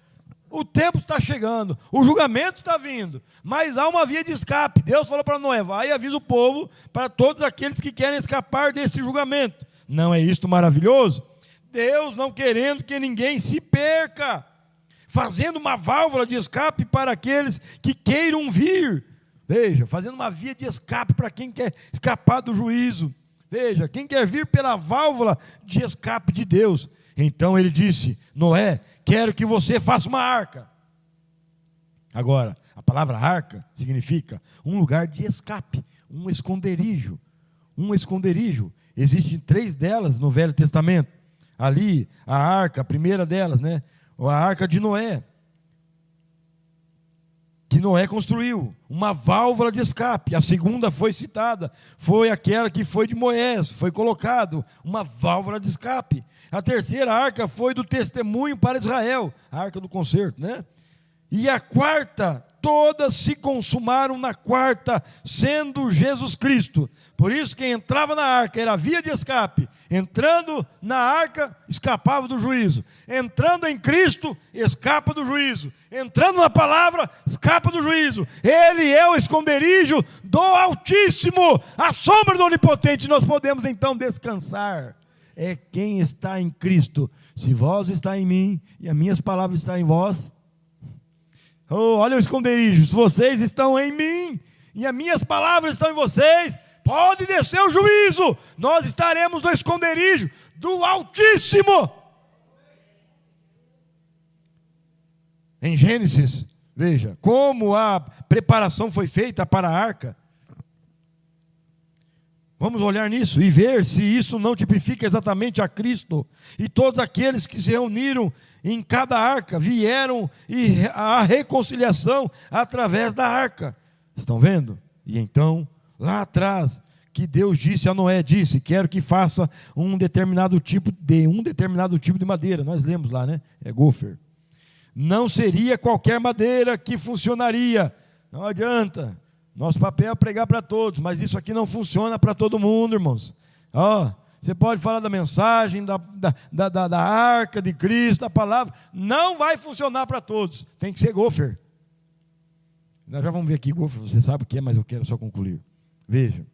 O tempo está chegando, o julgamento está vindo, mas há uma via de escape. Deus falou para Noé, vai e avisa o povo para todos aqueles que querem escapar desse julgamento. Não é isto maravilhoso? Deus não querendo que ninguém se perca, fazendo uma válvula de escape para aqueles que queiram vir. Veja, fazendo uma via de escape para quem quer escapar do juízo. Veja, quem quer vir pela válvula de escape de Deus. Então ele disse, Noé, quero que você faça uma arca. Agora, a palavra arca significa um lugar de escape, um esconderijo. Um esconderijo. Existem 3 delas no Velho Testamento. Ali, a arca, a primeira delas, né? A arca de Noé, que Noé construiu, uma válvula de escape. A segunda foi citada, foi aquela que foi de Moisés, foi colocado, uma válvula de escape. A terceira arca foi do testemunho para Israel, a arca do concerto, né? E a quarta, todas se consumaram na quarta, sendo Jesus Cristo. Por isso, quem entrava na arca era a via de escape. Entrando na arca, escapava do juízo. Entrando em Cristo, escapa do juízo. Entrando na palavra, escapa do juízo. Ele é o esconderijo do Altíssimo, a sombra do Onipotente. Nós podemos então descansar. É quem está em Cristo. Se vós está em mim e as minhas palavras estão em vós, olha o esconderijo, se vocês estão em mim e as minhas palavras estão em vocês, pode descer o juízo, nós estaremos no esconderijo do Altíssimo. em Gênesis, veja, como a preparação foi feita para a arca. Vamos olhar nisso e ver se isso não tipifica exatamente a Cristo. E todos aqueles que se reuniram em cada arca vieram e a reconciliação através da arca. Estão vendo? E então, lá atrás, que Deus disse a Noé, quero que faça um determinado tipo de madeira. Nós lemos lá, né? É gofer. Não seria qualquer madeira que funcionaria. Não adianta. Nosso papel é pregar para todos, mas isso aqui não funciona para todo mundo, irmãos. Você pode falar da mensagem, da arca de Cristo, da palavra, não vai funcionar para todos. Tem que ser gofer. Nós já vamos ver aqui gofer, você sabe o que é, mas eu quero só concluir. Veja.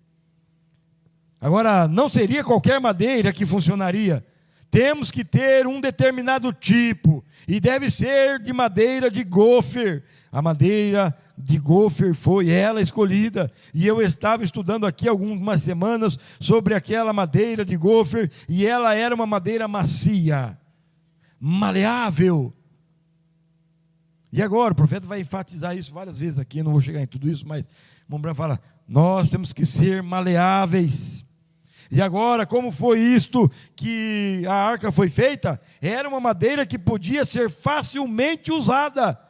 Agora, não seria qualquer madeira que funcionaria. Temos que ter um determinado tipo, e deve ser de madeira de gofer. A madeira de gofer foi ela escolhida, e eu estava estudando aqui algumas semanas sobre aquela madeira de gofer, e ela era uma madeira macia, maleável. E agora, o profeta vai enfatizar isso várias vezes aqui, eu não vou chegar em tudo isso, mas Mombrão fala, nós temos que ser maleáveis. E agora, como foi isto que a arca foi feita? Era uma madeira que podia ser facilmente usada,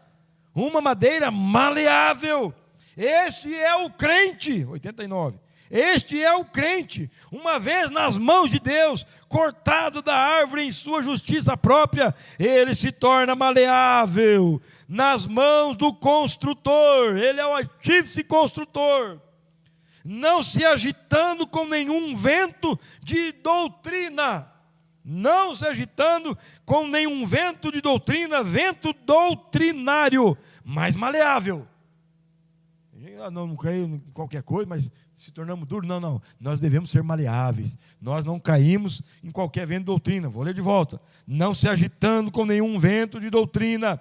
uma madeira maleável. Este é o crente, 89. Este é o crente, uma vez nas mãos de Deus, cortado da árvore em sua justiça própria, ele se torna maleável nas mãos do construtor. Ele é o artífice construtor, não se agitando com nenhum vento de doutrina, não se agitando com nenhum vento de doutrina, vento doutrinário, mas maleável. Não caiu em qualquer coisa, mas se tornamos duros. Não, nós devemos ser maleáveis. Nós não caímos em qualquer vento de doutrina. Vou ler de volta. Não se agitando com nenhum vento de doutrina,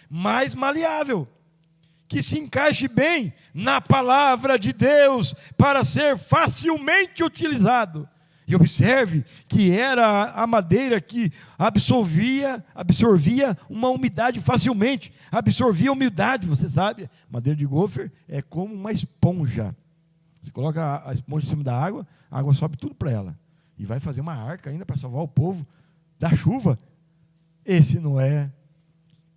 mas maleável, que se encaixe bem na palavra de Deus, para ser facilmente utilizado. E observe que era a madeira que absorvia uma umidade facilmente, absorvia umidade. Você sabe, madeira de gofer é como uma esponja. Você coloca a esponja em cima da água, a água sobe tudo para ela, e vai fazer uma arca ainda para salvar o povo da chuva. Esse Noé,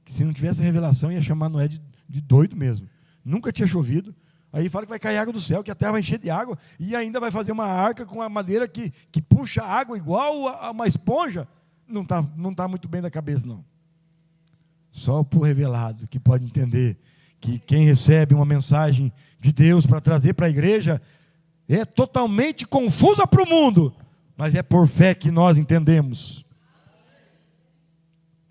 que se não tivesse a revelação, ia chamar Noé de doido mesmo. Nunca tinha chovido. Aí fala que vai cair água do céu, que a terra vai encher de água, e ainda vai fazer uma arca com a madeira que puxa água igual a uma esponja. Não tá muito bem da cabeça, não. Só o revelado que pode entender que quem recebe uma mensagem de Deus para trazer para a igreja é totalmente confusa para o mundo, mas é por fé que nós entendemos.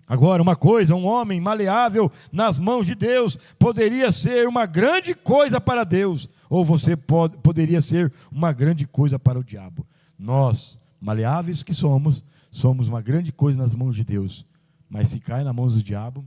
Agora, uma coisa, um homem maleável nas mãos de Deus poderia ser uma grande coisa para Deus, ou você poderia ser uma grande coisa para o diabo. Nós, maleáveis que somos uma grande coisa nas mãos de Deus, mas se cai nas mãos do diabo.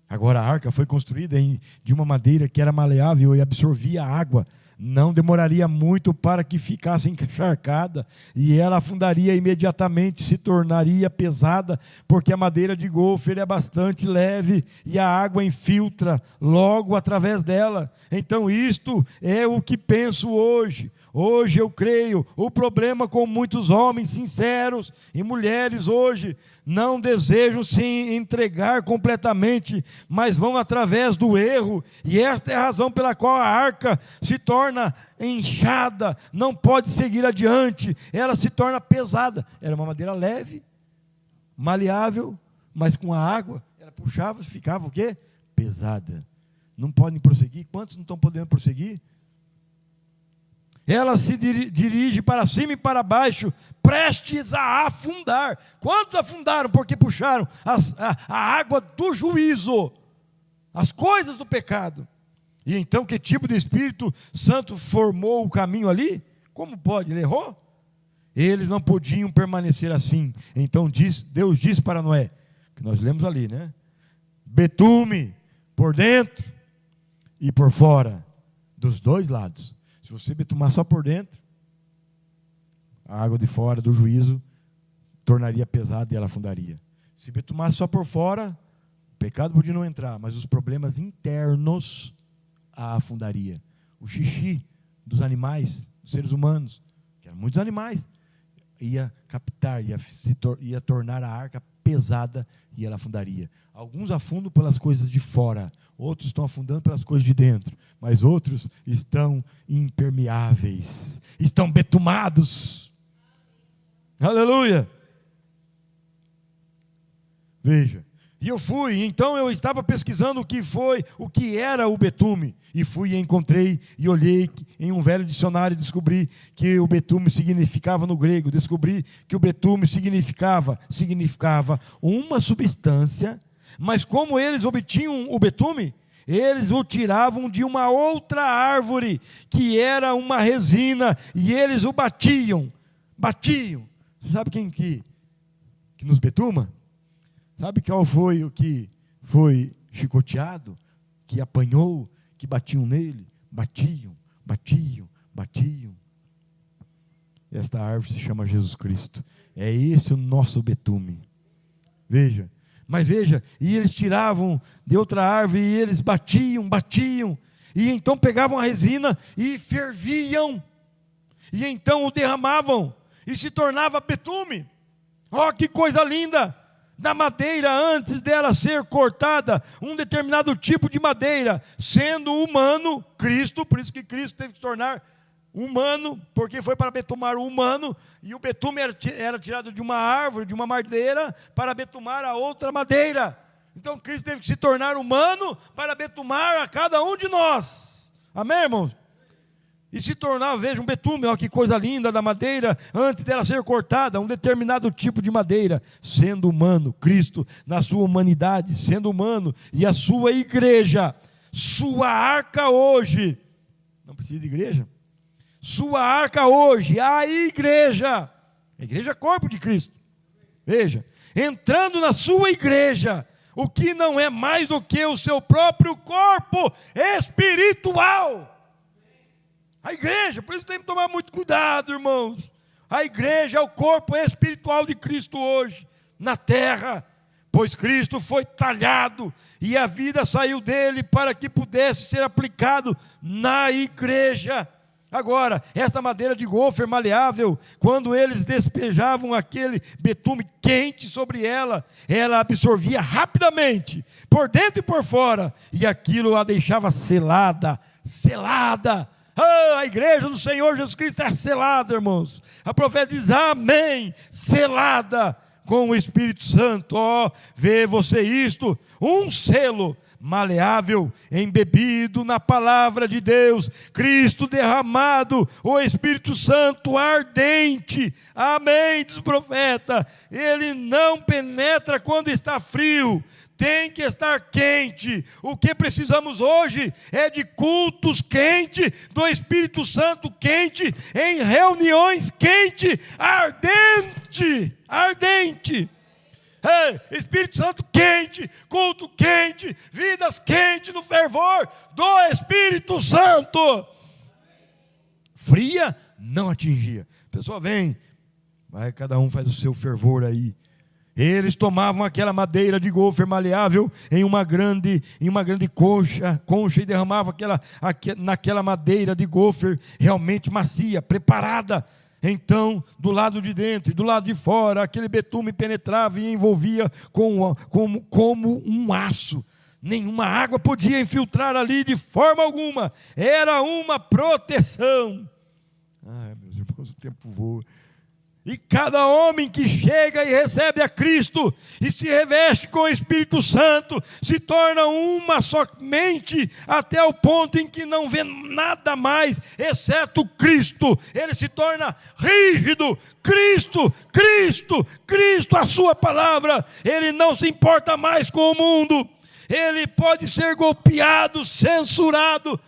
Agora, a arca foi construída de uma madeira que era maleável e absorvia a água. Não demoraria muito para que ficasse encharcada, e ela afundaria imediatamente, se tornaria pesada, porque a madeira de gofer é bastante leve e a água infiltra logo através dela. Então isto é o que penso hoje. Hoje eu creio, o problema com muitos homens sinceros e mulheres hoje, não desejam se entregar completamente, mas vão através do erro, e esta é a razão pela qual a arca se torna inchada, não pode seguir adiante, ela se torna pesada. Era uma madeira leve, maleável, mas com a água, ela puxava, ficava o quê? Pesada. Não podem prosseguir. Quantos não estão podendo prosseguir? Ela se dirige para cima e para baixo, prestes a afundar. Quantos afundaram? Porque puxaram a água do juízo, as coisas do pecado. E então, que tipo de Espírito Santo formou o caminho ali? Como pode? Ele errou? Eles não podiam permanecer assim. Então Deus disse para Noé, que nós lemos ali, né? Betume por dentro e por fora, dos dois lados. Se você betumar só por dentro, a água de fora do juízo tornaria pesada e ela afundaria. Se betumasse só por fora, o pecado podia não entrar, mas os problemas internos a afundaria. O xixi dos animais, dos seres humanos, que eram muitos animais, ia captar, ia tornar a arca pesada e ela afundaria. Alguns afundam pelas coisas de fora, outros estão afundando pelas coisas de dentro, mas outros estão impermeáveis, estão betumados. Aleluia! Veja, e então eu estava pesquisando o que era o betume, e fui e encontrei, e olhei em um velho dicionário e descobri que o betume significava no grego, descobri que o betume significava uma substância, mas como eles obtinham o betume, eles o tiravam de uma outra árvore, que era uma resina, e eles o batiam. Você sabe quem que nos betuma? Sabe qual foi o que foi chicoteado, que apanhou, que batiam nele? Batiam. Esta árvore se chama Jesus Cristo. É esse o nosso betume. Veja, e eles tiravam de outra árvore e eles batiam, e então pegavam a resina e ferviam, e então o derramavam, e se tornava betume. Oh, que coisa linda! Da madeira, antes dela ser cortada, um determinado tipo de madeira, sendo humano, Cristo, por isso que Cristo teve que se tornar humano, porque foi para betumar o humano, e o betume era tirado de uma árvore, de uma madeira, para betumar a outra madeira. Então Cristo teve que se tornar humano para betumar a cada um de nós. Amém, irmãos? E se tornava, veja, um betume, olha que coisa linda, da madeira, antes dela ser cortada, um determinado tipo de madeira, sendo humano, Cristo, na sua humanidade, sendo humano, e a sua igreja, sua arca hoje, não precisa de igreja, sua arca hoje, a igreja é corpo de Cristo, veja, entrando na sua igreja, o que não é mais do que o seu próprio corpo espiritual. A igreja, por isso tem que tomar muito cuidado, irmãos. A igreja é o corpo espiritual de Cristo hoje, na terra, pois Cristo foi talhado e a vida saiu dele para que pudesse ser aplicado na igreja. Agora, esta madeira de gofer maleável, quando eles despejavam aquele betume quente sobre ela, ela absorvia rapidamente, por dentro e por fora, e aquilo a deixava selada. A igreja do Senhor Jesus Cristo é selada, irmãos. A profeta diz, amém, selada com o Espírito Santo. Vê você isto, um selo maleável, embebido na palavra de Deus, Cristo derramado, o Espírito Santo ardente, amém, diz o profeta, ele não penetra quando está frio, tem que estar quente. O que precisamos hoje é de cultos quentes, do Espírito Santo quente, em reuniões quente, ardente. Espírito Santo quente, culto quente, vidas quentes no fervor do Espírito Santo. Fria não atingia. A pessoa vem, vai, cada um faz o seu fervor aí. Eles tomavam aquela madeira de gofer maleável em uma grande concha e derramavam naquela madeira de gofer realmente macia, preparada. Então, do lado de dentro e do lado de fora, aquele betume penetrava e envolvia como um aço. Nenhuma água podia infiltrar ali de forma alguma. Era uma proteção. Meus irmãos, o tempo voa. E cada homem que chega e recebe a Cristo e se reveste com o Espírito Santo, se torna uma somente até o ponto em que não vê nada mais, exceto Cristo. Ele se torna rígido. Cristo, a sua palavra. Ele não se importa mais com o mundo. Ele pode ser golpeado, censurado,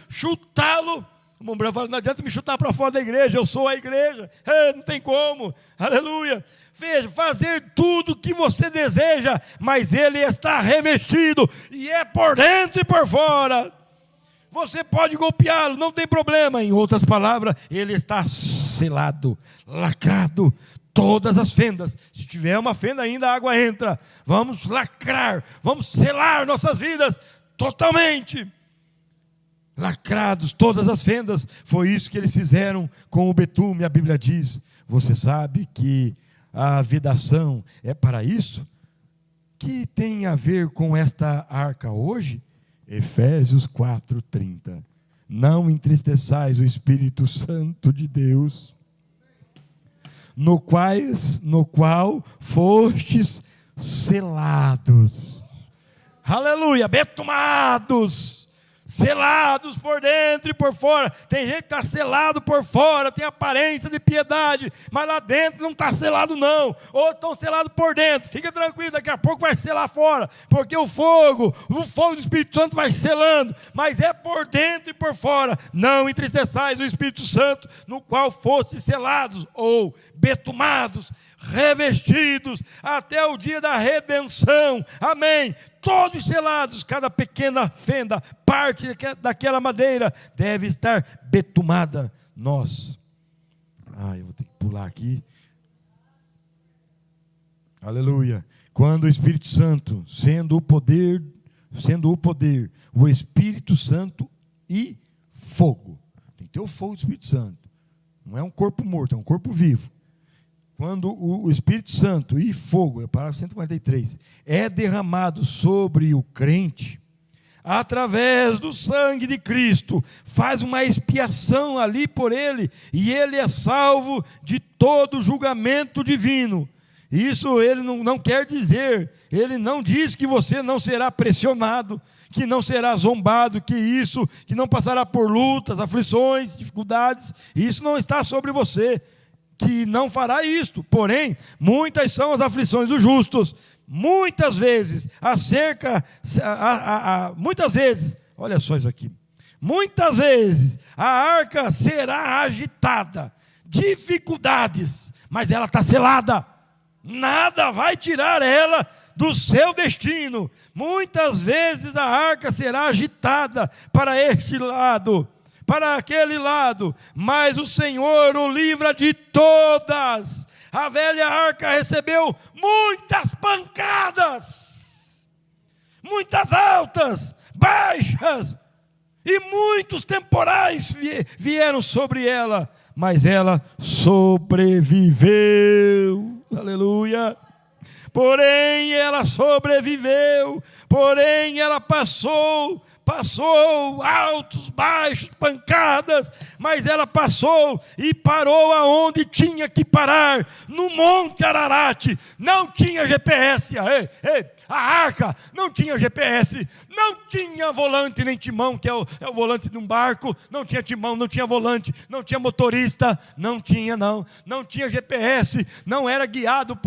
chutá-lo. O irmão Branco fala, não adianta me chutar para fora da igreja, eu sou a igreja, não tem como, aleluia. Veja, fazer tudo o que você deseja, mas ele está revestido, e é por dentro e por fora. Você pode golpeá-lo, não tem problema. Em outras palavras, ele está selado, lacrado, todas as fendas. Se tiver uma fenda ainda, a água entra. Vamos lacrar, vamos selar nossas vidas totalmente. Lacrados todas as fendas. Foi isso que eles fizeram com o betume. A Bíblia diz, você sabe que a vedação é para isso? Que tem a ver com esta arca hoje? Efésios 4:30. Não entristeçais o Espírito Santo de Deus, no qual fostes selados. Aleluia, betumados. Selados por dentro e por fora. Tem gente que está selado por fora, tem aparência de piedade, mas lá dentro não está selado não. Ou estão selados por dentro. Fica tranquilo, daqui a pouco vai selar fora, porque o fogo do Espírito Santo vai selando, mas é por dentro e por fora. Não entristeçais o Espírito Santo, no qual fostes selados, ou betumados, revestidos, até o dia da redenção. Amém. Todos selados, cada pequena fenda, parte daquela madeira, deve estar betumada. Nós, eu vou ter que pular aqui. Aleluia. Quando o Espírito Santo, sendo o poder, o Espírito Santo e fogo. Tem que ter o fogo do Espírito Santo. Não é um corpo morto, é um corpo vivo. Quando o Espírito Santo e fogo, é o parágrafo 143, é derramado sobre o crente, através do sangue de Cristo, faz uma expiação ali por ele, e ele é salvo de todo julgamento divino. Isso ele não quer dizer, ele não diz que você não será pressionado, que não será zombado, que não passará por lutas, aflições, dificuldades. Isso não está sobre você, que não fará isto. Porém, muitas são as aflições dos justos. Muitas vezes, olha só isso aqui. Muitas vezes a arca será agitada, dificuldades, mas ela está selada. Nada vai tirar ela do seu destino. Muitas vezes a arca será agitada para este lado, para aquele lado, mas o Senhor o livra de todas. A velha arca recebeu muitas pancadas, muitas altas, baixas, e muitos temporais vieram sobre ela, mas ela sobreviveu. Aleluia. Porém ela sobreviveu, porém ela passou altos, baixos, pancadas, mas ela passou e parou aonde tinha que parar, no Monte Ararat. Não tinha GPS, a arca não tinha GPS, não tinha volante nem timão, que é o volante de um barco. Não tinha timão, não tinha volante, não tinha motorista, não tinha GPS, não era guiado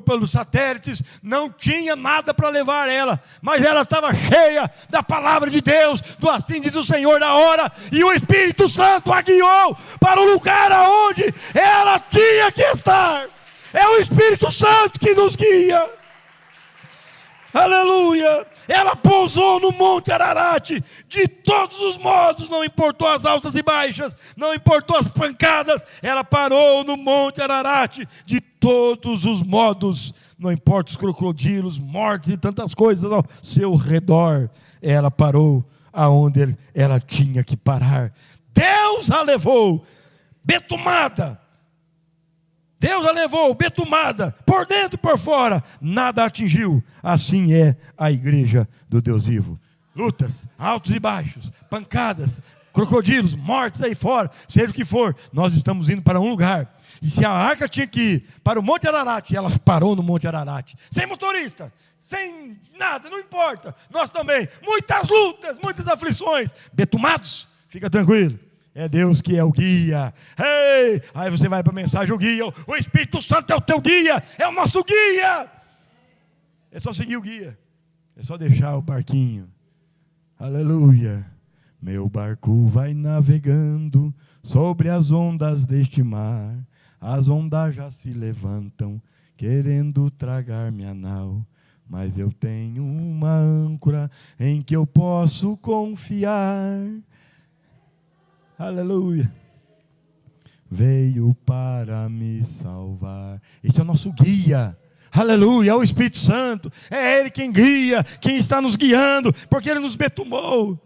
pelos satélites, não tinha nada para levar ela, mas ela estava cheia da palavra de Deus, do assim diz o Senhor na hora, e o Espírito Santo a guiou para o lugar aonde ela tinha que estar. É o Espírito Santo que nos guia. Aleluia. Ela pousou no Monte Ararat de todos os modos, não importou as altas e baixas, não importou as pancadas, ela parou no Monte Ararat de todos os modos, não importa os crocodilos, mortes e tantas coisas ao seu redor, ela parou aonde ela tinha que parar. Deus a levou betumada. Deus a levou betumada, por dentro e por fora, nada atingiu. Assim é a igreja do Deus vivo. Lutas, altos e baixos, pancadas, crocodilos, mortes aí fora, seja o que for, nós estamos indo para um lugar. E se a arca tinha que ir para o Monte Ararat, ela parou no Monte Ararat, sem motorista, sem nada, não importa. Nós também, muitas lutas, muitas aflições, betumados, fica tranquilo. É Deus que é o guia. Ei, aí você vai para a mensagem, o guia, o Espírito Santo é o teu guia, é o nosso guia. É só seguir o guia, é só deixar o barquinho. Aleluia. Meu barco vai navegando sobre as ondas deste mar. As ondas já se levantam, querendo tragar minha nau. Mas eu tenho uma âncora em que eu posso confiar. Aleluia. veio para me salvar. Esse é o nosso guia. Aleluia, é o Espírito Santo. É Ele quem guia, quem está nos guiando, porque Ele nos betumou.